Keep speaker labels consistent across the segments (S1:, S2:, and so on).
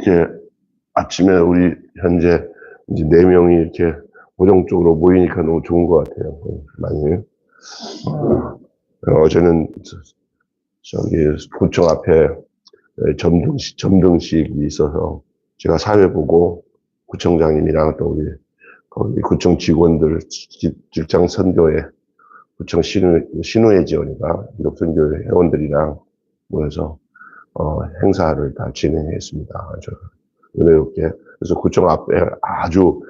S1: 이렇게 아침에 우리 현재 이제 4명이 이렇게 고정적으로 모이니까 너무 좋은 것 같아요. 많이. 어제는 저기 구청 앞에 점등식이 있어서 제가 사회 보고 구청장님이랑 또 우리 거기 구청 직원들 직장 선교회 구청 신우회 지원이가 선교회 회원들이랑 모여서 행사를 다 진행했습니다. 아주 은혜롭게. 그래서 구청 앞에 아주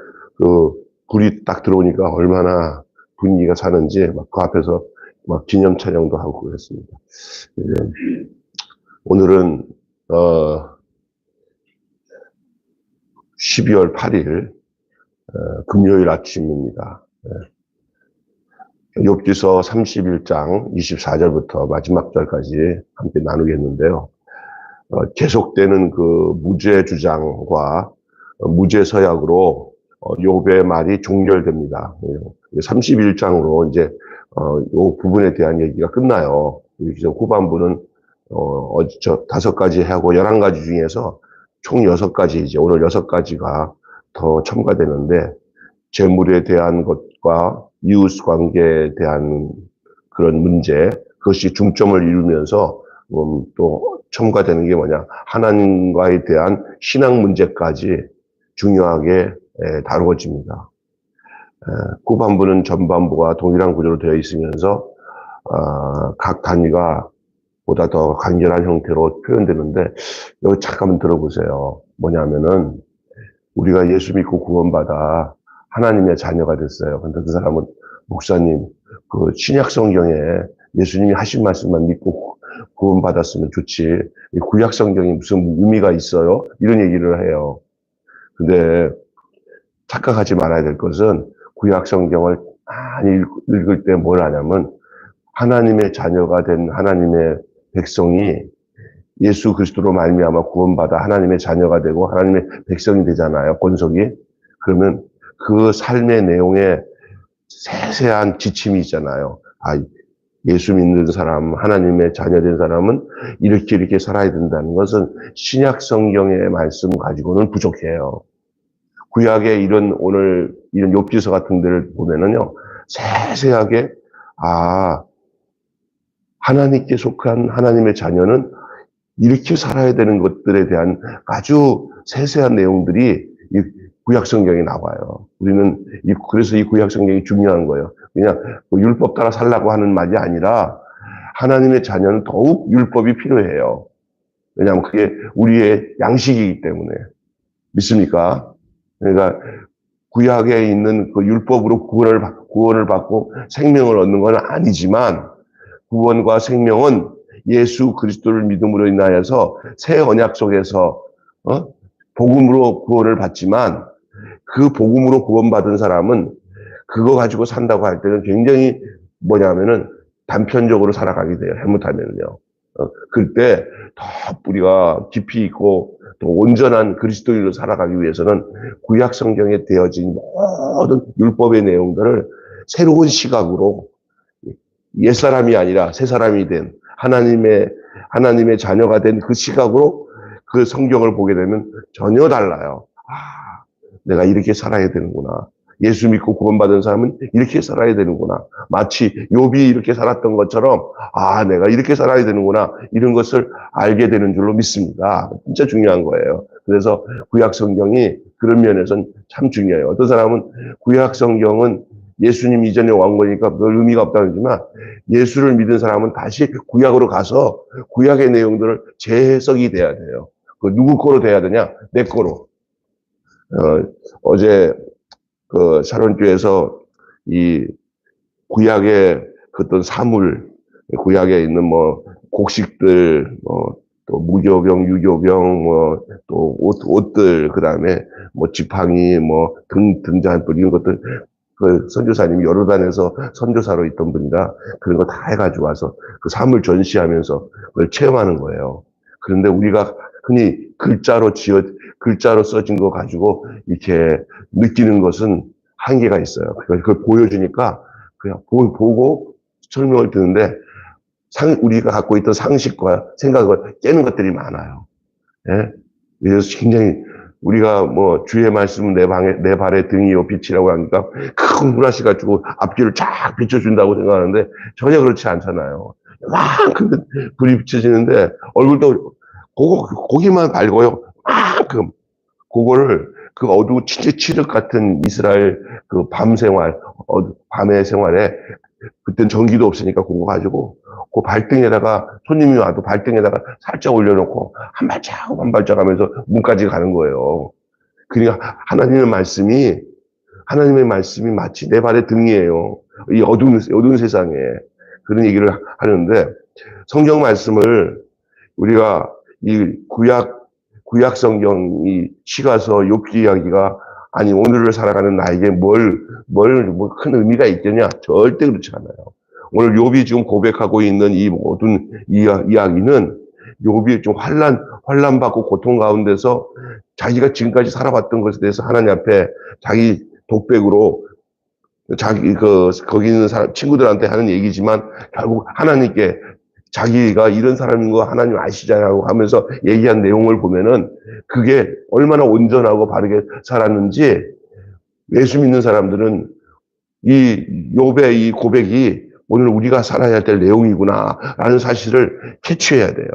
S1: 불이 딱 들어오니까 얼마나 분위기가 사는지 막 그 앞에서 막 기념 촬영도 하고 그랬습니다. 오늘은 12월 8일 금요일 아침입니다. 욥기서 31장 24절부터 마지막 절까지 함께 나누겠는데요. 계속되는 그 무죄 주장과 무죄 서약으로 욥의 말이 종결됩니다. 31장으로 이제 이 부분에 대한 얘기가 끝나요. 그래서 후반부는 5가지 하고 11가지 중에서 총 6가지, 이제 오늘 6가지가 더 첨가되는데, 재물에 대한 것과 이웃 관계에 대한 그런 문제, 그것이 중점을 이루면서 또 첨가되는 게 뭐냐, 하나님과에 대한 신앙 문제까지 중요하게 다루어집니다. 후반부는 전반부와 동일한 구조로 되어 있으면서 각 단위가 보다 더 간결한 형태로 표현되는데, 여기 잠깐만 들어보세요. 뭐냐면은 우리가 예수 믿고 구원받아 하나님의 자녀가 됐어요. 근데 그 사람은 목사님, 그 신약 성경에 예수님이 하신 말씀만 믿고 구원받았으면 좋지, 구약 성경이 무슨 의미가 있어요? 이런 얘기를 해요. 근데 착각하지 말아야 될 것은, 구약 성경을 많이 읽을 때 뭘 하냐면, 하나님의 자녀가 된 하나님의 백성이 예수 그리스도로 말미암아 구원받아 하나님의 자녀가 되고 하나님의 백성이 되잖아요. 권속이. 그러면 그 삶의 내용에 세세한 지침이 있잖아요. 예수 믿는 사람, 하나님의 자녀 된 사람은 이렇게 살아야 된다는 것은 신약 성경의 말씀 가지고는 부족해요. 구약의 이런 욥기서 같은 데를 보면은요, 세세하게 하나님께 속한 하나님의 자녀는 이렇게 살아야 되는 것들에 대한 아주 세세한 내용들이 이 구약 성경에 나와요. 우리는 그래서 이 구약 성경이 중요한 거예요. 그냥 율법 따라 살라고 하는 말이 아니라 하나님의 자녀는 더욱 율법이 필요해요. 왜냐하면 그게 우리의 양식이기 때문에. 믿습니까? 그러니까 구약에 있는 그 율법으로 구원을 받고 생명을 얻는 건 아니지만, 구원과 생명은 예수 그리스도를 믿음으로 인하여서 새 언약 속에서 복음으로 구원을 받지만, 그 복음으로 구원받은 사람은 그거 가지고 산다고 할 때는 굉장히 뭐냐면은 단편적으로 살아가게 돼요. 잘못하면요. 그때 더 뿌리가 깊이 있고 또 온전한 그리스도인으로 살아가기 위해서는 구약 성경에 되어진 모든 율법의 내용들을 새로운 시각으로, 옛사람이 아니라 새사람이 된 하나님의 자녀가 된 그 시각으로 그 성경을 보게 되면 전혀 달라요. 내가 이렇게 살아야 되는구나. 예수 믿고 구원받은 사람은 이렇게 살아야 되는구나. 마치 욥이 이렇게 살았던 것처럼 내가 이렇게 살아야 되는구나. 이런 것을 알게 되는 줄로 믿습니다. 진짜 중요한 거예요. 그래서 구약 성경이 그런 면에서는 참 중요해요. 어떤 사람은 구약 성경은 예수님 이전에 온 거니까 별 의미가 없다고 하지만, 예수를 믿은 사람은 다시 구약으로 가서 구약의 내용들을 재해석이 돼야 돼요. 그 누구 거로 돼야 되냐? 내 거로. 어제 그 샤론교에서 이 구약의 어떤 사물, 구약에 있는 곡식들, 또 무교병, 유교병, 또 옷들, 그 다음에 지팡이, 등잔, 이런 것들, 그 선교사님이 요르단에서 선교사로 있던 분이라 그런 거 다 해가지고 와서 그 사물 전시하면서 그걸 체험하는 거예요. 그런데 우리가 흔히 글자로 써진 거 가지고 이렇게 느끼는 것은 한계가 있어요. 그걸 보여주니까 그냥 보고 설명을 듣는데 우리가 갖고 있던 상식과 생각을 깨는 것들이 많아요. 예? 그래서 굉장히 우리가 뭐 주의 말씀은 내 발의 등이요 빛이라고 하니까 큰 후라시 가지고 앞길을 쫙 비춰준다고 생각하는데 전혀 그렇지 않잖아요. 만큼 불이 비춰지는데 얼굴도 고기만 밝고요. 만큼 그거를 그 진짜 칠흑 같은 이스라엘 그 밤 생활, 밤의 생활에 그땐 전기도 없으니까 그거 가지고 그 발등에다가 손님이 와도 발등에다가 살짝 올려놓고 한 발짝 한 발짝 하면서 문까지 가는 거예요. 그러니까 하나님의 말씀이 마치 내 발의 등이에요. 이 어두운 세상에 그런 얘기를 하는데 성경 말씀을 우리가 이 구약 성경이 시가서 욥기 이야기가 아니 오늘을 살아가는 나에게 뭐 큰 의미가 있겠냐? 절대 그렇지 않아요. 오늘 욥이 지금 고백하고 있는 이 모든 이야기는 욥이 좀 환난받고 고통 가운데서 자기가 지금까지 살아왔던 것에 대해서 하나님 앞에 자기 독백으로 거기 있는 친구들한테 하는 얘기지만 결국 하나님께 자기가 이런 사람인 거 하나님 아시잖아요 하면서 얘기한 내용을 보면은 그게 얼마나 온전하고 바르게 살았는지 예수 믿는 사람들은 이 욥의 이 고백이 오늘 우리가 살아야 될 내용이구나라는 사실을 캐치해야 돼요.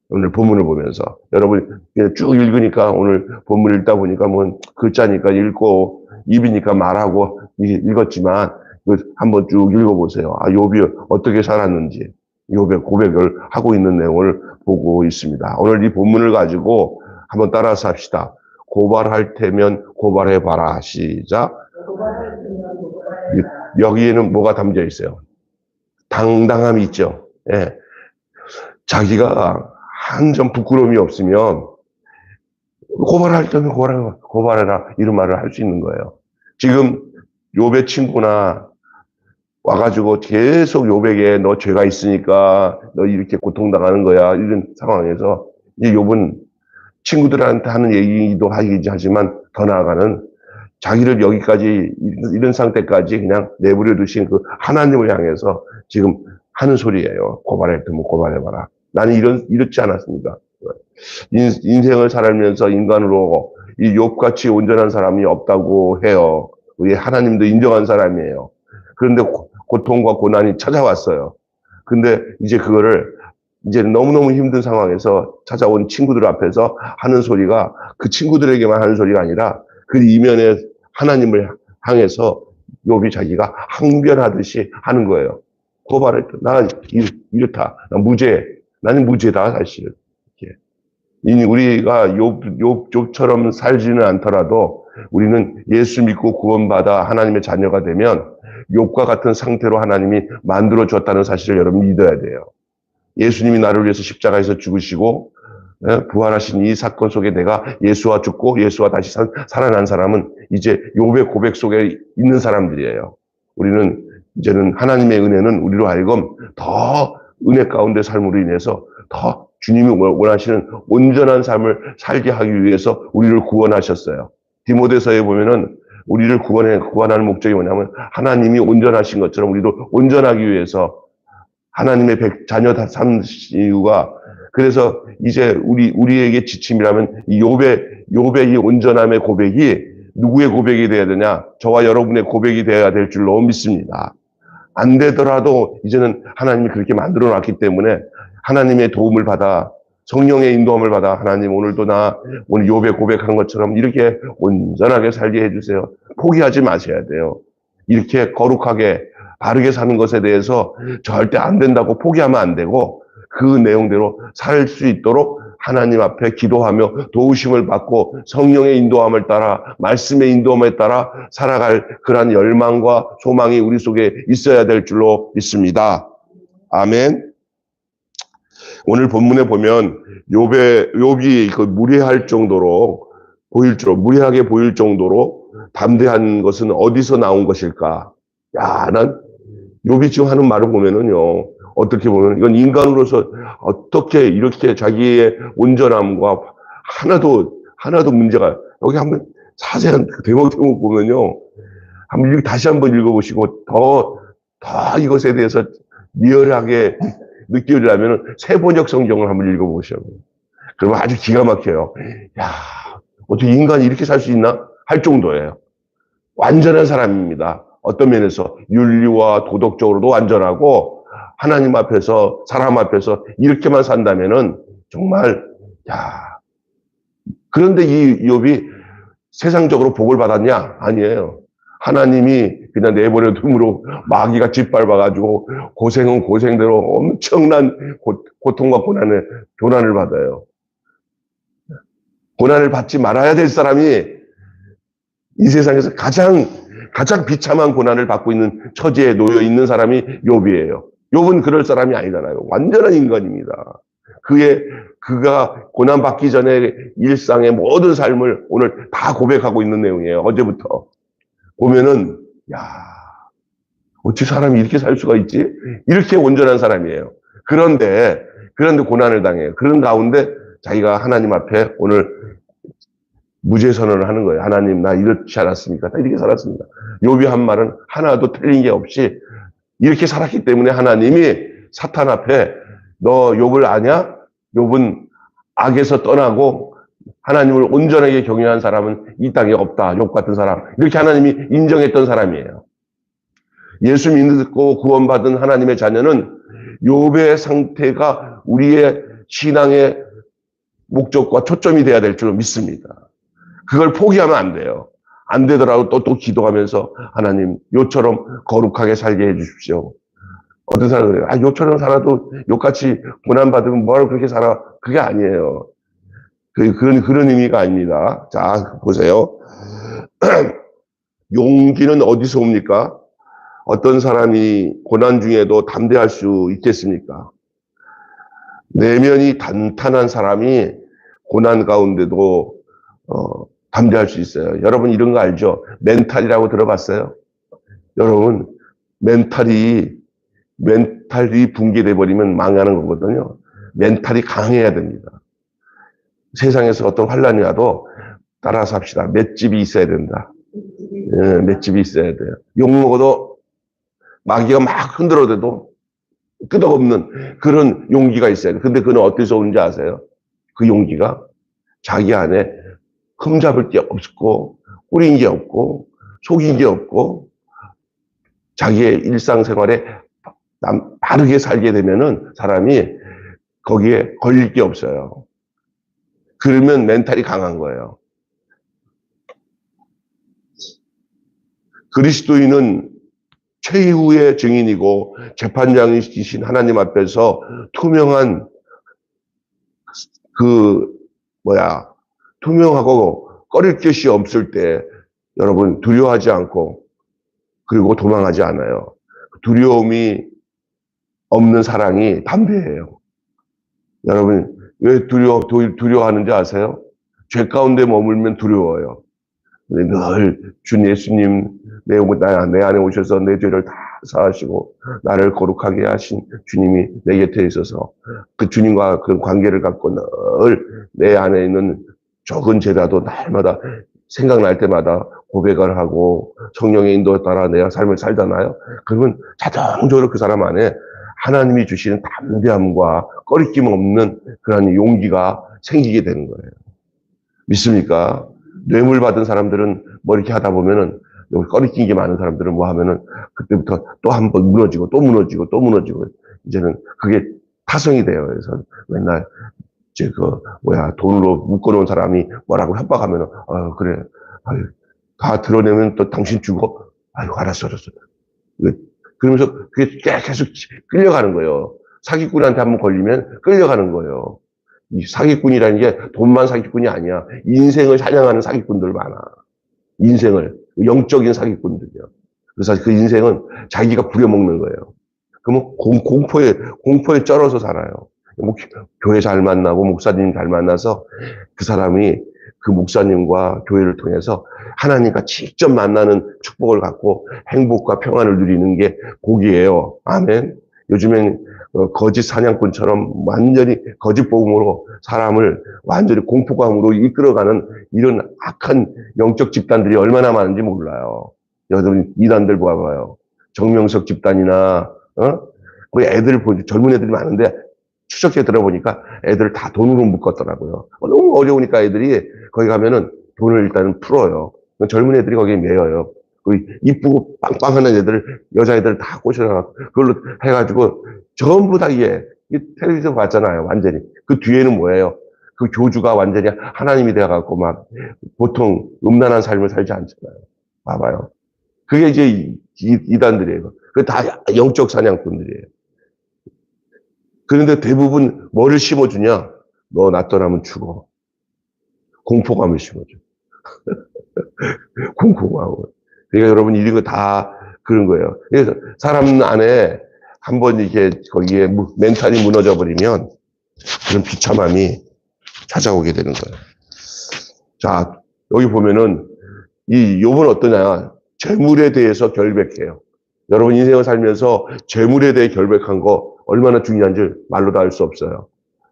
S1: 오늘 본문을 보면서 여러분 쭉 읽으니까 오늘 본문 읽다 보니까 뭐 글자니까 읽고 입이니까 말하고 읽었지만 한번 쭉 읽어보세요. 욥이 어떻게 살았는지 욥의 고백을 하고 있는 내용을 보고 있습니다. 오늘 이 본문을 가지고 한번 따라서 합시다. 고발할 테면 고발해봐라. 시작. 여기에는 뭐가 담겨 있어요? 당당함이 있죠. 예. 자기가 한 점 부끄러움이 없으면 고발할 때는 고발해라 이런 말을 할 수 있는 거예요. 지금 욥의 친구나 와가지고 계속 욥에게 너 죄가 있으니까 너 이렇게 고통당하는 거야 이런 상황에서 이제 욥은 친구들한테 하는 얘기도 하지만 더 나아가는 자기를 여기까지 이런 상태까지 그냥 내버려 두신 그 하나님을 향해서 지금 하는 소리예요. 고발할 테면 고발해봐라. 나는 이렇지 않았습니다. 인생을 살면서 인간으로 이 욥같이 온전한 사람이 없다고 해요. 우리 하나님도 인정한 사람이에요. 그런데 고통과 고난이 찾아왔어요. 근데 이제 그거를 이제 너무너무 힘든 상황에서 찾아온 친구들 앞에서 하는 소리가 그 친구들에게만 하는 소리가 아니라 그 이면에 하나님을 향해서 욥이 자기가 항변하듯이 하는 거예요. 고발을 나 이렇다. 나는 무죄다 사실. 우리가 욥처럼 살지는 않더라도 우리는 예수 믿고 구원받아 하나님의 자녀가 되면 욥과 같은 상태로 하나님이 만들어 줬다는 사실을 여러분 믿어야 돼요. 예수님이 나를 위해서 십자가에서 죽으시고 부활하신 이 사건 속에 내가 예수와 죽고 예수와 다시 살아난 사람은 이제 욥의 고백 속에 있는 사람들이에요. 우리는 이제는 하나님의 은혜는 우리로 하여금 더 은혜 가운데 삶으로 인해서 더 주님이 원하시는 온전한 삶을 살게 하기 위해서 우리를 구원하셨어요. 디모데서에 보면은 우리를 구원하는 목적이 뭐냐면 하나님이 온전하신 것처럼 우리도 온전하기 위해서 하나님의 자녀 삼는 이유가 그래서 이제 우리에게 지침이라면 이 욥의 이 온전함의 고백이 누구의 고백이 돼야 되냐? 저와 여러분의 고백이 돼야 될 줄로 믿습니다. 안 되더라도 이제는 하나님이 그렇게 만들어 놨기 때문에 하나님의 도움을 받아 성령의 인도함을 받아 하나님 오늘도 오늘 욥의 고백한 것처럼 이렇게 온전하게 살게 해주세요. 포기하지 마셔야 돼요. 이렇게 거룩하게 바르게 사는 것에 대해서 절대 안 된다고 포기하면 안 되고 그 내용대로 살 수 있도록 하나님 앞에 기도하며 도우심을 받고 성령의 인도함을 따라 말씀의 인도함에 따라 살아갈 그러한 열망과 소망이 우리 속에 있어야 될 줄로 믿습니다. 아멘. 오늘 본문에 보면 욥이 그 무례하게 보일 정도로 담대한 것은 어디서 나온 것일까? 난 욥이 지금 하는 말을 보면은요, 어떻게 보면 이건 인간으로서 어떻게 이렇게 자기의 온전함과 하나도 문제가 여기 한번 자세한 대목대목 보면요, 다시 한번 읽어보시고 더 이것에 대해서 리얼하게 느끼려면 세번역 성경을 한번 읽어보셔요. 그러면 아주 기가 막혀요. 야, 어떻게 인간이 이렇게 살 수 있나? 할 정도예요. 완전한 사람입니다. 어떤 면에서 윤리와 도덕적으로도 완전하고 하나님 앞에서 사람 앞에서 이렇게만 산다면은 정말 야. 그런데 이 욥이 세상적으로 복을 받았냐? 아니에요. 하나님이 그냥 내버려 둠으로 마귀가 짓밟아가지고 고생은 고생대로 엄청난 고통과 고난을 받아요. 고난을 받지 말아야 될 사람이 이 세상에서 가장 비참한 고난을 받고 있는 처지에 놓여 있는 사람이 욥이에요. 욥은 그럴 사람이 아니잖아요. 완전한 인간입니다. 그가 고난받기 전에 일상의 모든 삶을 오늘 다 고백하고 있는 내용이에요. 어제부터. 보면은, 야, 어찌 사람이 이렇게 살 수가 있지? 이렇게 온전한 사람이에요. 그런데 고난을 당해요. 그런 가운데 자기가 하나님 앞에 오늘 무죄 선언을 하는 거예요. 하나님, 나 이렇지 않았습니까? 나 이렇게 살았습니다. 욥이 한 말은 하나도 틀린 게 없이 이렇게 살았기 때문에 하나님이 사탄 앞에 너 욥을 아냐? 욥은 악에서 떠나고 하나님을 온전하게 경외한 사람은 이 땅에 없다. 욥 같은 사람. 이렇게 하나님이 인정했던 사람이에요. 예수 믿고 구원받은 하나님의 자녀는 욥의 상태가 우리의 신앙의 목적과 초점이 돼야 될 줄 믿습니다. 그걸 포기하면 안 돼요. 안 되더라도 또 기도하면서 하나님 욥처럼 거룩하게 살게 해주십시오. 어떤 사람은 그래요. 욥처럼 살아도 욥같이 고난받으면 뭐하러 그렇게 살아? 그게 아니에요. 그런 의미가 아닙니다. 자, 보세요. 용기는 어디서 옵니까? 어떤 사람이 고난 중에도 담대할 수 있겠습니까? 내면이 단단한 사람이 고난 가운데도 담대할 수 있어요. 여러분 이런 거 알죠? 멘탈이라고 들어봤어요? 여러분 멘탈이 붕괴돼 버리면 망하는 거거든요. 멘탈이 강해야 됩니다. 세상에서 어떤 환란이 와도 따라서 합시다. 맷집이 있어야 된다. 예, 맷집이 있어야 돼요. 욕 먹어도 마귀가 막 흔들어대도 끄덕없는 그런 용기가 있어야 돼요. 근데 그건 어디서 오는지 아세요? 그 용기가 자기 안에 흠잡을 게 없고 꾸린 게 없고 속인 게 없고 자기의 일상생활에 바르게 살게 되면은 사람이 거기에 걸릴 게 없어요. 그러면 멘탈이 강한 거예요. 그리스도인은 최후의 증인이고 재판장이신 하나님 앞에서 투명한 투명하고 꺼릴 것이 없을 때 여러분 두려워하지 않고 그리고 도망하지 않아요. 두려움이 없는 사랑이 담대해요. 여러분 왜 두려워하는지 아세요? 죄 가운데 머물면 두려워요. 늘 주 예수님 내 안에 오셔서 내 죄를 다 사하시고 나를 거룩하게 하신 주님이 내 곁에 있어서 그 주님과 그 관계를 갖고 늘 내 안에 있는 적은 죄라도 날마다 생각날 때마다 고백을 하고 성령의 인도에 따라 내 삶을 살잖아요. 그러면 자동적으로 그 사람 안에 하나님이 주시는 담대함과 꺼리낌 없는 그런 용기가 생기게 되는 거예요. 믿습니까? 뇌물 받은 사람들은 뭐 이렇게 하다 보면은 여기 꺼리낀 게 많은 사람들은 뭐 하면은 그때부터 또 한 번 무너지고 또 무너지고 또 무너지고 이제는 그게 타성이 돼요. 그래서 맨날 이제 돈으로 묶어놓은 사람이 뭐라고 협박하면은 그래 다 드러내면 또 당신 주고 알았어. 그러면서 그게 계속 끌려가는 거예요. 사기꾼한테 한번 걸리면 끌려가는 거예요. 이 사기꾼이라는 게 돈만 사기꾼이 아니야. 인생을 사냥하는 사기꾼들 많아. 인생을 영적인 사기꾼들이요. 그래서 그 인생은 자기가 부려먹는 거예요. 그러면 공포에 쩔어서 살아요. 교회 잘 만나고 목사님 잘 만나서 그 사람이 그 목사님과 교회를 통해서 하나님과 직접 만나는 축복을 갖고 행복과 평안을 누리는 게 복이에요. 아멘. 요즘엔 거짓 사냥꾼처럼 완전히 거짓 복음으로 사람을 완전히 공포감으로 이끌어가는 이런 악한 영적 집단들이 얼마나 많은지 몰라요. 여러분 이단들 봐봐요. 정명석 집단이나 그 애들 젊은 애들이 많은데 추석에 들어보니까 애들 다 돈으로 묶었더라고요. 너무 어려우니까 애들이 거기 가면은 돈을 일단은 풀어요. 젊은 애들이 거기에 매여요. 그 이쁘고 빵빵한 애들, 여자애들 다 꼬셔서 그걸로 해가지고 전부 다 이게 텔레비전 봤잖아요. 완전히. 그 뒤에는 뭐예요? 그 교주가 완전히 하나님이 돼갖고 막 보통 음란한 삶을 살지 않잖아요. 봐봐요. 그게 이제 이단들이에요. 그게 다 영적 사냥꾼들이에요. 그런데 대부분 뭐를 심어주냐? 너 나 떠나면 죽어. 공포감을 심어줘. 공포감. 그러니까 여러분, 이런 거 다 그런 거예요. 그래서 사람 안에 한번 이렇게 거기에 멘탈이 무너져 버리면 그런 비참함이 찾아오게 되는 거예요. 자, 여기 보면은 이 욥은 어떠냐? 재물에 대해서 결백해요. 여러분 인생을 살면서 재물에 대해 결백한 거 얼마나 중요한지 말로 다 할 수 없어요.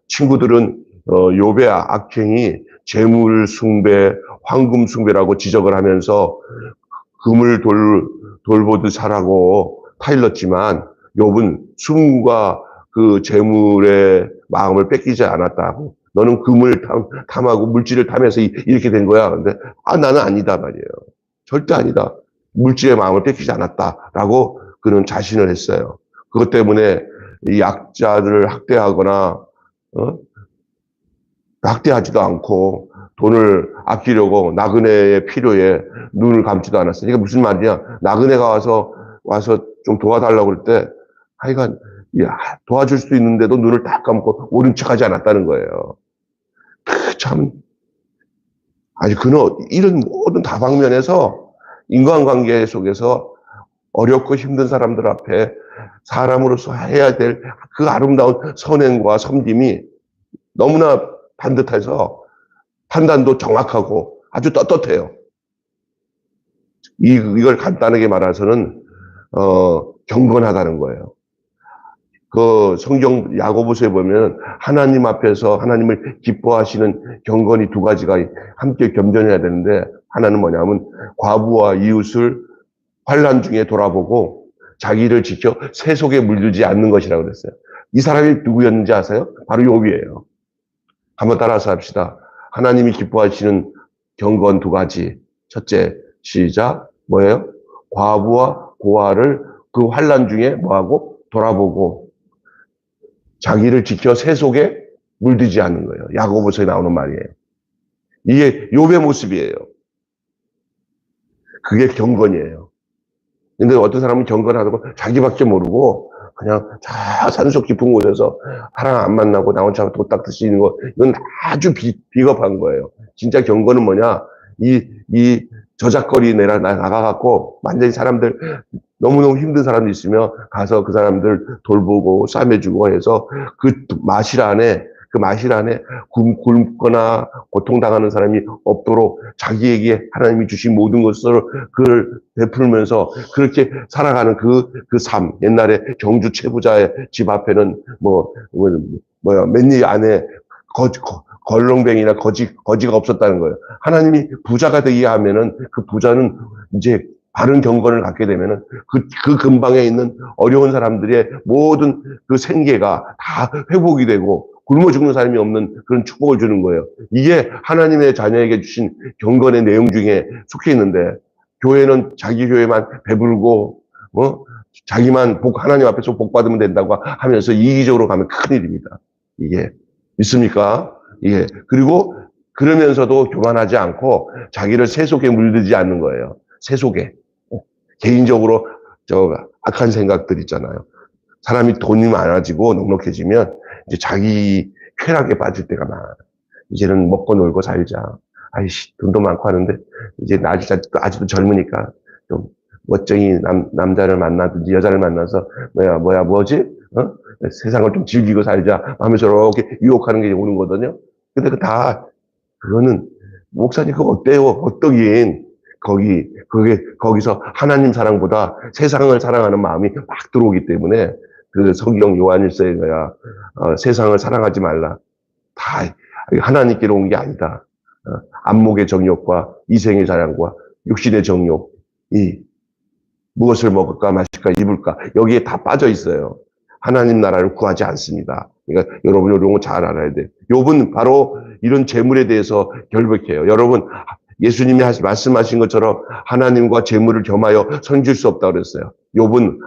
S1: 친구들은 욥의 악행이 재물 숭배, 황금 숭배라고 지적을 하면서 금을 돌보듯 살라고 타일렀지만 욥은 숨과 그 재물의 마음을 뺏기지 않았다고. 너는 금을 탐하고 물질을 탐해서 이렇게 된 거야. 근데 나는 아니다 말이에요. 절대 아니다. 물질의 마음을 뺏기지 않았다라고 그는 자신을 했어요. 그것 때문에 이 약자들을 학대하거나 학대하지도 않고 돈을 아끼려고 나그네의 필요에 눈을 감지도 않았어요. 이게 무슨 말이냐? 나그네가 와서 좀 도와달라고 그럴 때 하여간 도와줄 수 있는데도 눈을 딱 감고 모른 척하지 않았다는 거예요. 참 아니 그는 이런 모든 다방면에서 인간관계 속에서 어렵고 힘든 사람들 앞에 사람으로서 해야 될 그 아름다운 선행과 섬김이 너무나 반듯해서 판단도 정확하고 아주 떳떳해요. 이걸 간단하게 말해서는 경건하다는 거예요. 그 성경 야고보서에 보면 하나님 앞에서 하나님을 기뻐하시는 경건이 두 가지가 함께 겸존해야 되는데, 하나는 뭐냐면 과부와 이웃을 환난 중에 돌아보고 자기를 지켜 새 속에 물들지 않는 것이라고 그랬어요. 이 사람이 누구였는지 아세요? 바로 욥이에요. 한번 따라서 합시다. 하나님이 기뻐하시는 경건 두 가지. 첫째, 시작. 뭐예요? 과부와 고아를 그 환난 중에 뭐하고? 돌아보고 자기를 지켜 새 속에 물들지 않는 거예요. 야고보서에 나오는 말이에요. 이게 욥의 모습이에요. 그게 경건이에요. 근데 어떤 사람은 경건하다고 자기밖에 모르고 그냥 저 산속 깊은 곳에서 사람 안 만나고 나 혼자 도딱듯이 있는 거, 이건 아주 비겁한 거예요. 진짜 경건은 뭐냐? 이 저작거리 나가갖고 완전히 사람들 너무너무 힘든 사람들 있으면 가서 그 사람들 돌보고 싸매주고 해서 그 마실 안에 굶거나 고통당하는 사람이 없도록 자기에게 하나님이 주신 모든 것을 그걸 베풀면서 그렇게 살아가는 그 삶. 옛날에 경주 최부자의 집 앞에는 맨일 안에 걸렁뱅이나 거지가 없었다는 거예요. 하나님이 부자가 되게 하면은 그 부자는 이제 바른 경건을 갖게 되면은 그 근방에 있는 어려운 사람들의 모든 그 생계가 다 회복이 되고 굶어 죽는 사람이 없는 그런 축복을 주는 거예요. 이게 하나님의 자녀에게 주신 경건의 내용 중에 속해 있는데, 교회는 자기 교회만 배불고 자기만 하나님 앞에서 복 받으면 된다고 하면서 이기적으로 가면 큰일입니다. 이게 믿습니까? 예. 그리고 그러면서도 교만하지 않고 자기를 새 속에 물들지 않는 거예요. 새 속에. 개인적으로 악한 생각들 있잖아요. 사람이 돈이 많아지고 넉넉해지면 이제 자기 쾌락에 빠질 때가 많아. 이제는 먹고 놀고 살자. 아이씨, 돈도 많고 하는데 이제 아직도 젊으니까 좀 멋쟁이 남자를 만나든지 여자를 만나서 뭐지? 세상을 좀 즐기고 살자 하면서 이렇게 유혹하는 게 오는 거거든요. 근데 그거는 목사님 그거 어때요? 어떠긴 거기서 하나님 사랑보다 세상을 사랑하는 마음이 막 들어오기 때문에 그 성경 요한일서에 세상을 사랑하지 말라. 다 하나님께로 온 게 아니다. 안목의 정욕과 이생의 사랑과 육신의 정욕, 무엇을 먹을까 마실까 입을까 여기에 다 빠져 있어요. 하나님 나라를 구하지 않습니다. 그러니까 여러분 이런 거 잘 알아야 돼. 욥은 바로 이런 재물에 대해서 결백해요. 여러분 예수님이 말씀하신 것처럼 하나님과 재물을 겸하여 섬길 수 없다고 그랬어요. 욥은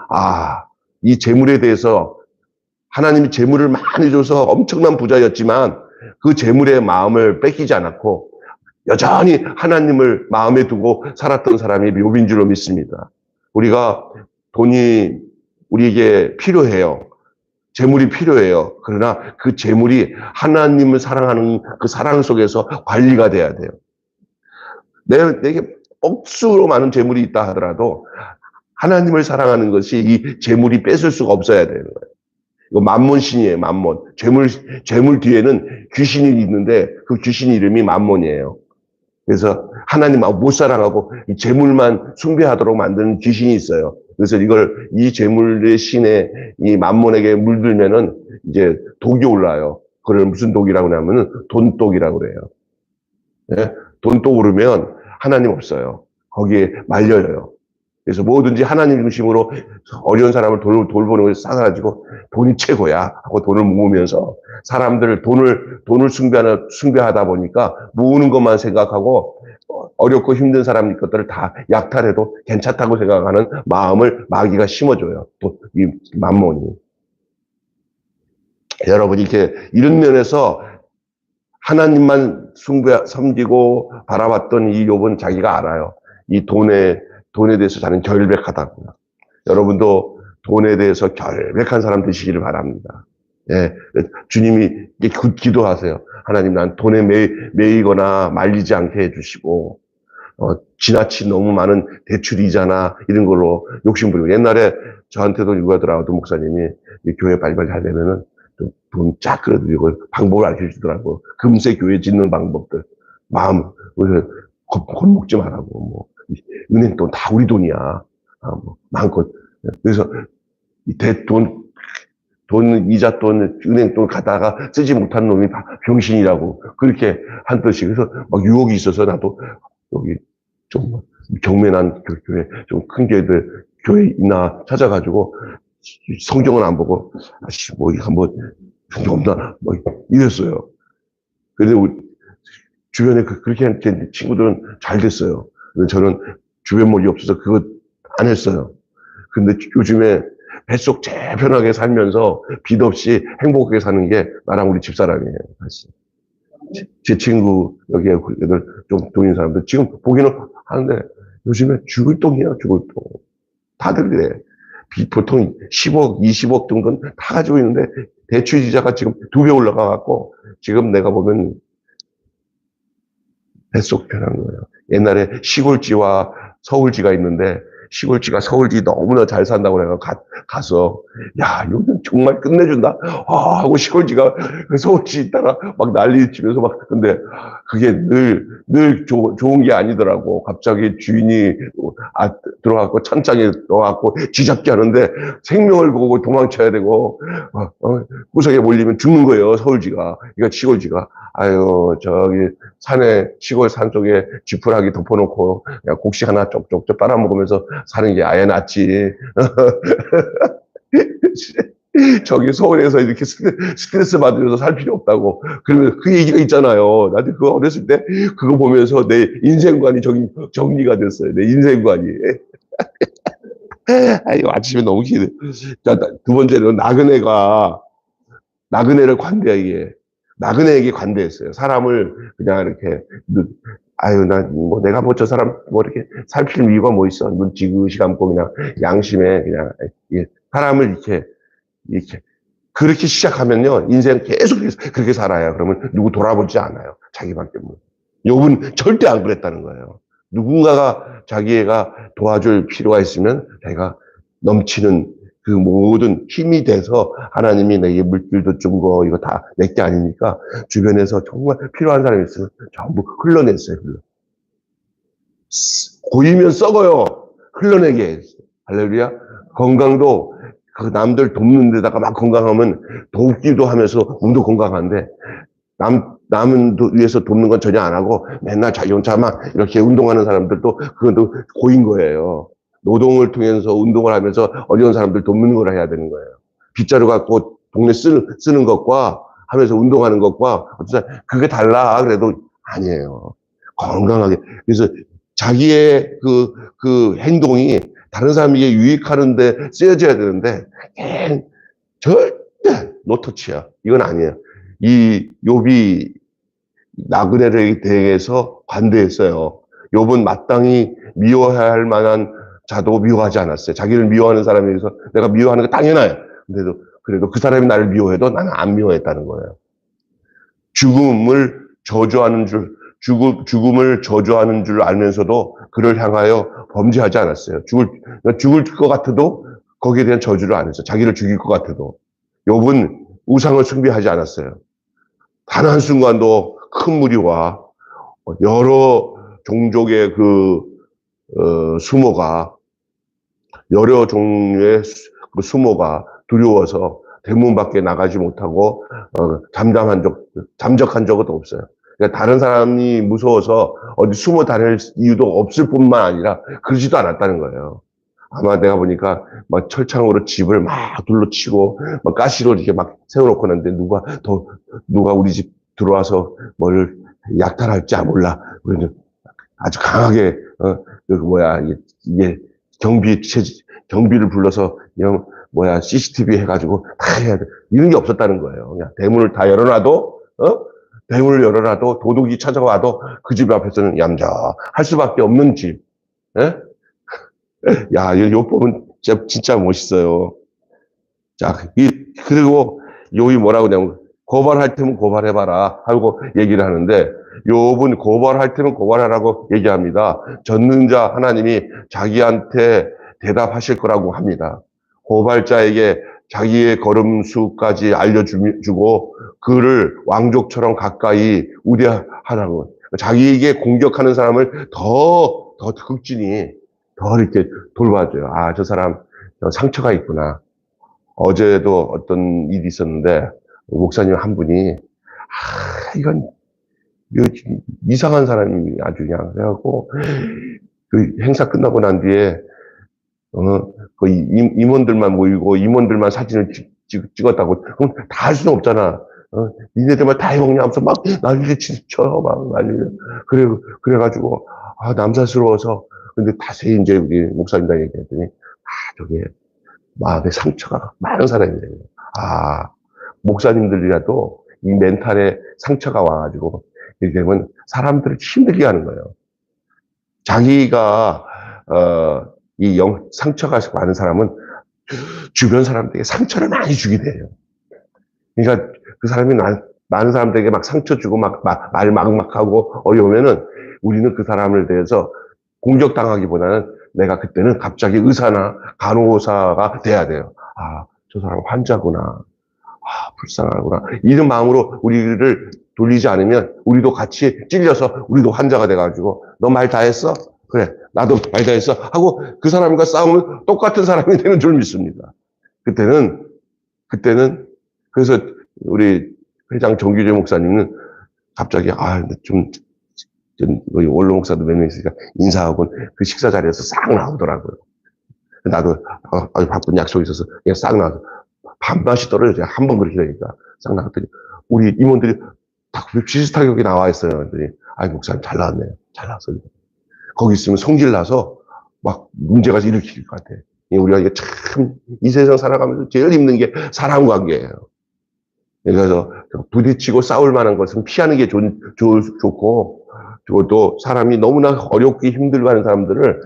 S1: 이 재물에 대해서 하나님이 재물을 많이 줘서 엄청난 부자였지만 그 재물의 마음을 뺏기지 않았고 여전히 하나님을 마음에 두고 살았던 사람이 욥인 줄로 믿습니다. 우리가 돈이 우리에게 필요해요. 재물이 필요해요. 그러나 그 재물이 하나님을 사랑하는 그 사랑 속에서 관리가 돼야 돼요. 내게 억수로 많은 재물이 있다 하더라도 하나님을 사랑하는 것이 이 재물이 뺏을 수가 없어야 되는 거예요. 이거 만몬신이에요, 만몬. 재물 뒤에는 귀신이 있는데 그 귀신 이름이 만몬이에요. 그래서 하나님 못 사랑하고 이 재물만 숭배하도록 만드는 귀신이 있어요. 그래서 이 재물의 신에 이 만몬에게 물들면은 이제 독이 올라요. 그걸 무슨 독이라고 하냐면은 돈독이라고 그래요. 네? 돈독 오르면 하나님 없어요. 거기에 말려요. 그래서 뭐든지 하나님 중심으로 어려운 사람을 돌보는 것을 싸가지고 돈이 최고야 하고 돈을 모으면서 사람들 돈을 숭배하다 보니까 모으는 것만 생각하고 어렵고 힘든 사람 것들을 다 약탈해도 괜찮다고 생각하는 마음을 마귀가 심어줘요. 또 이 만몬이. 여러분 이런 면에서 하나님만 섬기고 바라봤던 이 욥은 자기가 알아요. 이 돈에 대해서 저는 결백하다고요. 여러분도 돈에 대해서 결백한 사람 되시기를 바랍니다. 예, 주님이 기도하세요. 하나님 난 돈에 매이거나 말리지 않게 해주시고 지나친 너무 많은 대출이자나 이런 걸로 욕심부리고 옛날에 저한테도 유가더라고도 목사님이 교회 발발 하려면은 돈 쫙 끌어들이고 방법을 알려주더라고. 금세 교회 짓는 방법들. 겁먹지 말라고. 뭐 은행 돈 다 우리 돈이야. 마음껏. 그래서 돈, 이자 돈, 은행 돈 갖다가 쓰지 못한 놈이 병신이라고 그렇게 한 뜻이. 그래서 막 유혹이 있어서 나도 여기 좀 경매난 교회, 좀 큰 교회 있나 찾아가지고 성경은 안 보고 뭐 한번 없나 뭐 이랬어요. 그런데 우리 주변에 그렇게 한 친구들은 잘 됐어요. 근데 저는 주변 몰이 없어서 그거 안 했어요. 근데 요즘에 뱃속 제일 편하게 살면서 빚 없이 행복하게 사는 게 나랑 우리 집사람이에요. 제 친구 여기 애들 좀 돈 있는 사람들 지금 보기는 하는데 요즘에 죽을 똥이야, 죽을 똥. 다들 그래. 보통 10억, 20억 정도는 다 가지고 있는데 대출 이자가 지금 2배 올라가갖고 지금 내가 보면 뱃속 편한 거예요. 옛날에 시골지와 서울지가 있는데 시골지가 서울지 너무나 잘 산다고 내가 가서 야 요즘 정말 끝내준다 하고 시골지가 서울지 있다가 막 난리 치면서 막 근데 그게 늘 좋은 게 아니더라고. 갑자기 주인이 들어가고 천장에 넣어갖고 쥐잡기 하는데 생명을 보고 도망쳐야 되고 구석에 몰리면 죽는 거예요. 서울지가. 그러니까 시골지가 아유 저기 시골 산 쪽에 지푸라기 덮어놓고 곡식 하나 쪽쪽쪽 빨아먹으면서 사는 게 아예 낫지. 저기 서울에서 이렇게 스트레스 받으면서 살 필요 없다고. 그러면 그 얘기가 있잖아요. 나도 그거 어렸을 때 그거 보면서 내 인생관이 정리가 됐어요. 내 인생관이. 아이고, 아침에 너무 기대. 자, 두 번째는 나그네를 관대하게. 나그네에게 관대했어요. 사람을 그냥 이렇게, 내가 뭐 저 사람 뭐 이렇게 살필 이유가 뭐 있어. 눈 지그시 감고 그냥 양심에 그냥, 사람을 이렇게, 그렇게 시작하면요. 인생 계속 그렇게 살아요. 그러면 누구 돌아보지 않아요. 자기밖에 뭐. 욥은 절대 안 그랬다는 거예요. 누군가가 자기가 도와줄 필요가 있으면 자기가 넘치는 그 모든 힘이 돼서 하나님이 내게 물질도 준 거 이거 다 내게 아니니까 주변에서 정말 필요한 사람이 있으면 전부 흘러냈어요. 고이면 썩어요. 흘러내게. 할렐루야. 건강도 그 남들 돕는 데다가 막 건강하면 돕기도 하면서 몸도 건강한데 남은 위해서 돕는 건 전혀 안 하고 맨날 자기 혼자 막 이렇게 운동하는 사람들도 그것도 고인 거예요. 노동을 통해서 운동을 하면서 어려운 사람들 돕는 걸 해야 되는 거예요. 빗자루 갖고 동네 쓰는 것과 하면서 운동하는 것과 그게 달라. 그래도 아니에요. 건강하게. 그래서 자기의 그 행동이 다른 사람에게 유익하는데 쓰여져야 되는데, 절대 노터치야. 이건 아니에요. 이 욥이 나그네에 대해서 관대했어요. 욥은 마땅히 미워해야 할 만한 자도 미워하지 않았어요. 자기를 미워하는 사람에 대해서 내가 미워하는 게 당연해요. 그래도 그 사람이 나를 미워해도 나는 안 미워했다는 거예요. 죽음을 저주하는 줄 알면서도 그를 향하여 범죄하지 않았어요. 죽을 것 같아도 거기에 대한 저주를 안 했어요. 자기를 죽일 것 같아도. 욥은 우상을 숭배하지 않았어요. 단 한순간도 큰 무리와 여러 종족의 여러 종류의 수모가 두려워서 대문 밖에 나가지 못하고 잠적한 적은 없어요. 그러니까 다른 사람이 무서워서 어디 숨어 다닐 이유도 없을 뿐만 아니라 그러지도 않았다는 거예요. 아마 내가 보니까 막 철창으로 집을 막 둘러치고 막 가시로 이렇게 막 세워놓고 있는데 누가 우리 집 들어와서 뭘 약탈할지 몰라. 아주 강하게 이게 경비를 불러서 CCTV 해가지고 다 해야 돼. 이런 게 없었다는 거예요. 그냥 대문을 다 열어놔도 대문을 열어놔도 도둑이 찾아와도 그 집 앞에서는 얌전할 수밖에 없는 집. 예? 야, 이거 보면 진짜 멋있어요. 자, 그리고 욥이 뭐라고 하냐면 고발할 테면 고발해봐라 하고 얘기를 하는데 욥은 고발할 테면 고발하라고 얘기합니다. 전능자 하나님이 자기한테 대답하실 거라고 합니다. 고발자에게 자기의 걸음수까지 알려주고 그를 왕족처럼 가까이 우대하라고. 자기에게 공격하는 사람을 더 극진히 더 이렇게 돌봐줘요. 아, 저 사람 상처가 있구나. 어제도 어떤 일이 있었는데 목사님 한 분이 이건 이상한 사람이 아주 그냥 그래갖고 그 행사 끝나고 난 뒤에 그 임원들만 모이고 임원들만 사진을 찍었다고 그럼 다 할 수는 없잖아. 니네들만 다 해먹냐 하면서 막 난리를 치쳐 막 난리를 그래가지고 남사스러워서 근데 다시 이제 우리 목사님과 얘기했더니 저게 마음에 상처가 많은 사람이래요. 목사님들이라도 이 멘탈에 상처가 와가지고 이렇게 되면 사람들을 힘들게 하는 거예요. 자기가 상처가 많은 사람은 주변 사람들에게 상처를 많이 주게 돼요. 그러니까 그 사람이 많은 사람들에게 막 상처 주고 말 막하고 어려우면은 우리는 그 사람을 대해서 공격당하기보다는 내가 그때는 갑자기 의사나 간호사가 돼야 돼요. 저 사람 환자구나. 불쌍하구나. 이런 마음으로 우리를 돌리지 않으면 우리도 같이 찔려서 우리도 환자가 돼가지고 너 말 다 했어? 그래. 나도 말 다 했어? 하고 그 사람과 싸우면 똑같은 사람이 되는 줄 믿습니다. 그때는 그래서 우리 회장 정규재 목사님은 갑자기 여기 원로 목사도 몇 명 있으니까 인사하고 그 식사 자리에서 싹 나오더라고요. 나도 아주 바쁜 약속이 있어서 그냥 싹 나와서 밥맛이 떨어져요. 한 번 그렇게 되니까 싹 나왔더니 우리 임원들이 다 비슷하게 여기 나와 있어요. 그랬더니 목사님 잘 나왔네요. 잘 나왔어요. 거기 있으면 성질 나서 막 문제가 일으킬 것 같아. 우리가 이게 참 이 세상 살아가면서 제일 힘든 게 사람 관계예요. 그래서 부딪히고 싸울 만한 것은 피하는 게 좋고 그것도 사람이 너무나 어렵게 힘들고 하는 사람들을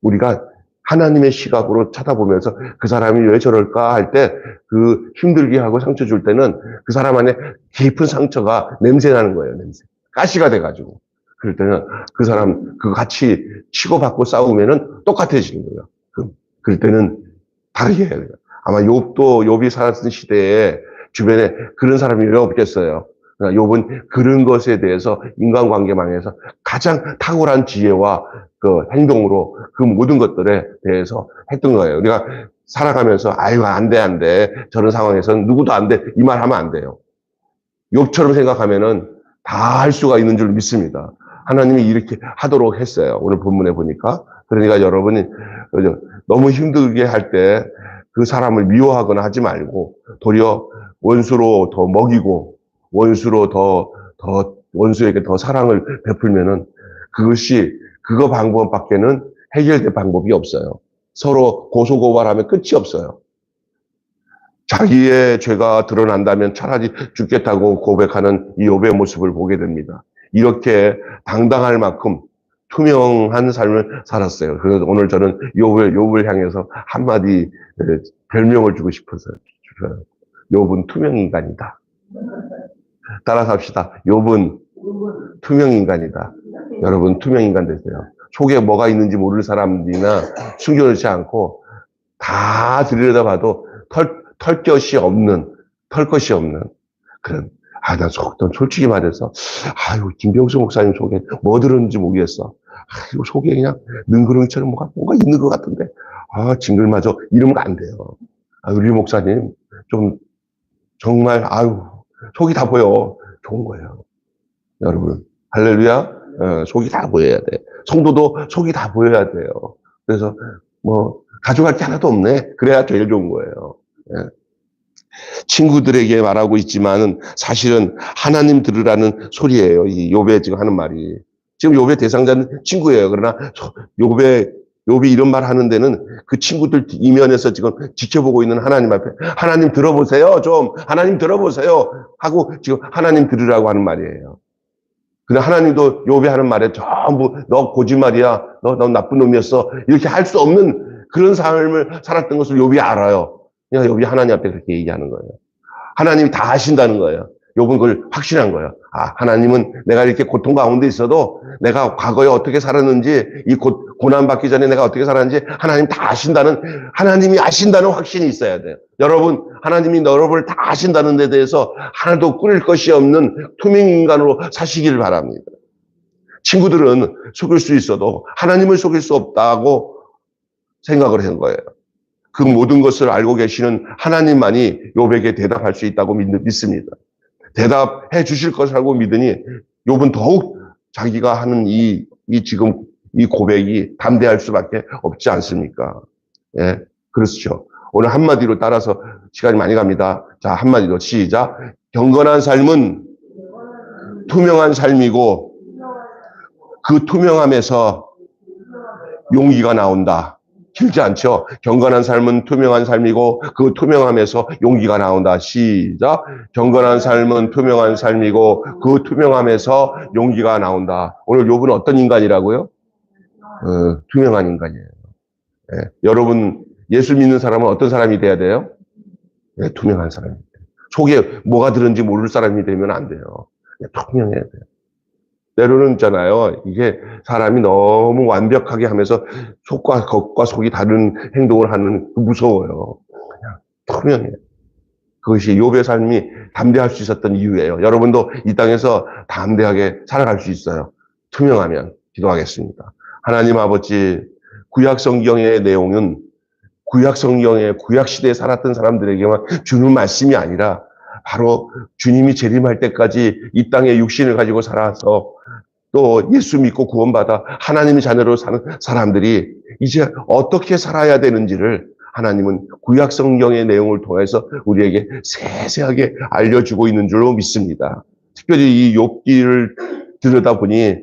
S1: 우리가 하나님의 시각으로 쳐다보면서 그 사람이 왜 저럴까 할 때 그 힘들게 하고 상처 줄 때는 그 사람 안에 깊은 상처가 냄새 나는 거예요. 냄새. 가시가 돼가지고. 그럴 때는 그 사람 그 같이 치고받고 싸우면은 똑같아지는 거예요. 그럴 때는 다르게 해야 돼요. 아마 욥이 살았던 시대에 주변에 그런 사람이 왜 없겠어요. 그러니까 욥은 그런 것에 대해서 인간관계망에서 가장 탁월한 지혜와 그 행동으로 그 모든 것들에 대해서 했던 거예요. 우리가 살아가면서 안 돼. 저런 상황에서는 누구도 안 돼. 이 말 하면 안 돼요. 욥처럼 생각하면은 다 할 수가 있는 줄 믿습니다. 하나님이 이렇게 하도록 했어요. 오늘 본문에 보니까. 그러니까 여러분이 너무 힘들게 할 때 그 사람을 미워하거나 하지 말고 도리어 원수로 더 먹이고 원수로 원수에게 더 사랑을 베풀면은 그거 방법밖에는 해결될 방법이 없어요. 서로 고소고발하면 끝이 없어요. 자기의 죄가 드러난다면 차라리 죽겠다고 고백하는 이 욥의 모습을 보게 됩니다. 이렇게 당당할 만큼 투명한 삶을 살았어요. 그래서 오늘 저는 욥을 향해서 한마디 별명을 주고 싶어서 욥은 투명인간이다. 따라서 합시다. 욥은 투명인간이다. 여러분 투명인간 되세요. 속에 뭐가 있는지 모를 사람들이나 숨겨놓지 않고 다 들여다봐도 털 것이 없는 그런. 난 솔직히 말해서 아유 김병수 목사님 속에 뭐 들었는지 모르겠어. 아유 속에 그냥 능그렁이처럼 뭔가 있는 것 같은데 징글마저 이러면 안 돼요. 우리 목사님 좀 정말 속이 다 보여. 좋은 거예요. 여러분 할렐루야. 속이 다 보여야 돼. 성도도 속이 다 보여야 돼요. 그래서 뭐 가져갈 게 하나도 없네. 그래야 제일 좋은 거예요. 예. 친구들에게 말하고 있지만은 사실은 하나님 들으라는 소리예요. 이 욥에 지금 하는 말이. 지금 욥의 대상자는 친구예요. 그러나 욥이 이런 말 하는 데는 그 친구들 이면에서 지금 지켜보고 있는 하나님 앞에 하나님 들어보세요. 좀 하나님 들어보세요. 하고 지금 하나님 들으라고 하는 말이에요. 근데 하나님도 욥이 하는 말에 전부 너 거짓말이야. 너 나쁜 놈이었어. 이렇게 할 수 없는 그런 삶을 살았던 것을 욥이 알아요. 그러니까 욥이 하나님 앞에 그렇게 얘기하는 거예요. 하나님이 다 아신다는 거예요. 욥은 그걸 확신한 거예요. 하나님은 내가 이렇게 고통 가운데 있어도 내가 과거에 어떻게 살았는지 이 고난받기 전에 내가 어떻게 살았는지 하나님이 아신다는 확신이 있어야 돼요. 여러분 하나님이 여러분을 다 아신다는 데 대해서 하나도 꾸릴 것이 없는 투명인간으로 사시기를 바랍니다. 친구들은 속일 수 있어도 하나님을 속일 수 없다고 생각을 한 거예요. 그 모든 것을 알고 계시는 하나님만이 욥에게 대답할 수 있다고 믿습니다. 대답해 주실 것을 알고 믿으니 욥은 더욱 자기가 하는 지금 이 고백이 담대할 수밖에 없지 않습니까? 예, 그렇죠. 오늘 한마디로 따라서 시간이 많이 갑니다. 자, 한마디로 시작. 경건한 삶은 투명한 삶이고 그 투명함에서 용기가 나온다. 길지 않죠? 경건한 삶은 투명한 삶이고 그 투명함에서 용기가 나온다. 시작. 경건한 삶은 투명한 삶이고 그 투명함에서 용기가 나온다. 오늘 욥은 어떤 인간이라고요? 투명한 인간이에요. 예. 여러분 예수 믿는 사람은 어떤 사람이 돼야 돼요? 예, 투명한 사람이 돼요. 속에 뭐가 들은지 모를 사람이 되면 안 돼요. 투명해야 돼요. 때로는 있잖아요. 이게 사람이 너무 완벽하게 하면서 겉과 속이 다른 행동을 하는 무서워요. 그냥 투명해요. 그것이 욥의 삶이 담대할 수 있었던 이유예요. 여러분도 이 땅에서 담대하게 살아갈 수 있어요. 투명하면. 기도하겠습니다. 하나님 아버지, 구약 성경의 내용은 구약 시대에 살았던 사람들에게만 주는 말씀이 아니라 바로 주님이 재림할 때까지 이 땅에 육신을 가지고 살아서 또 예수 믿고 구원받아 하나님의 자녀로 사는 사람들이 이제 어떻게 살아야 되는지를 하나님은 구약 성경의 내용을 통해서 우리에게 세세하게 알려주고 있는 줄로 믿습니다. 특별히 이 욥기를 들여다보니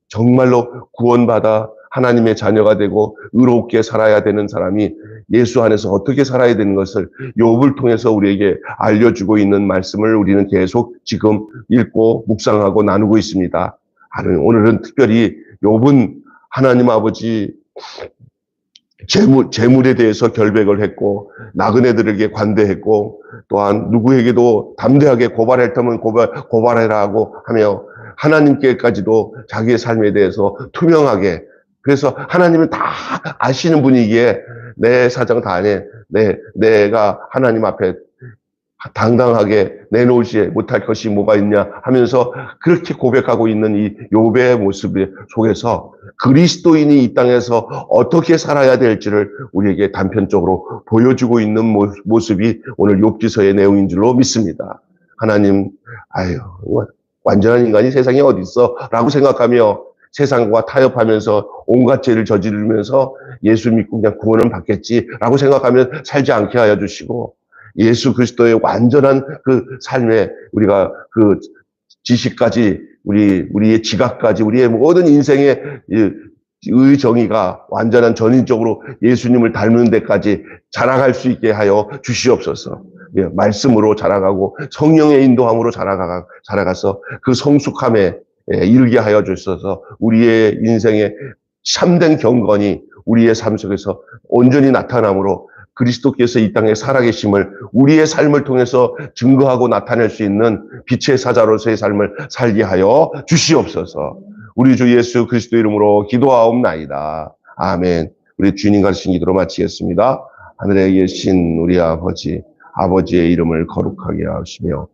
S1: 정말로 구원받아 하나님의 자녀가 되고 의롭게 살아야 되는 사람이 예수 안에서 어떻게 살아야 되는 것을 욥을 통해서 우리에게 알려주고 있는 말씀을 우리는 계속 지금 읽고 묵상하고 나누고 있습니다. 오늘은 특별히 욥은 하나님 아버지 재물에 대해서 결백을 했고 나그네들에게 관대했고 또한 누구에게도 담대하게 고발했다면 고발해라 하고 하며 하나님께까지도 자기의 삶에 대해서 투명하게 그래서 하나님은 다 아시는 분이기에 내 사정 다 아네. 내가 하나님 앞에 당당하게 내놓지 못할 것이 뭐가 있냐 하면서 그렇게 고백하고 있는 이 욥의 모습 속에서 그리스도인이 이 땅에서 어떻게 살아야 될지를 우리에게 단편적으로 보여주고 있는 모습이 오늘 욥기서의 내용인 줄로 믿습니다. 하나님, 완전한 인간이 세상에 어디 있어? 라고 생각하며 세상과 타협하면서 온갖 죄를 저지르면서 예수 믿고 그냥 구원은 받겠지라고 생각하면 살지 않게 하여 주시고, 예수 그리스도의 완전한 그 삶에 우리가 그 지식까지, 우리의 지각까지, 우리의 모든 인생의 의정의가 완전한 전인적으로 예수님을 닮는 데까지 자라갈 수 있게 하여 주시옵소서. 예, 말씀으로 자라가고 성령의 인도함으로 자라가서 그 성숙함에 이르게 하여 주셔서 우리의 인생의 참된 경건이 우리의 삶 속에서 온전히 나타남으로 그리스도께서 이 땅에 살아계심을 우리의 삶을 통해서 증거하고 나타낼 수 있는 빛의 사자로서의 삶을 살게 하여 주시옵소서. 우리 주 예수 그리스도 이름으로 기도하옵나이다. 아멘. 우리 주님 가르친 기도로 마치겠습니다. 하늘에 계신 우리 아버지, 아버지의 이름을 거룩하게 하시며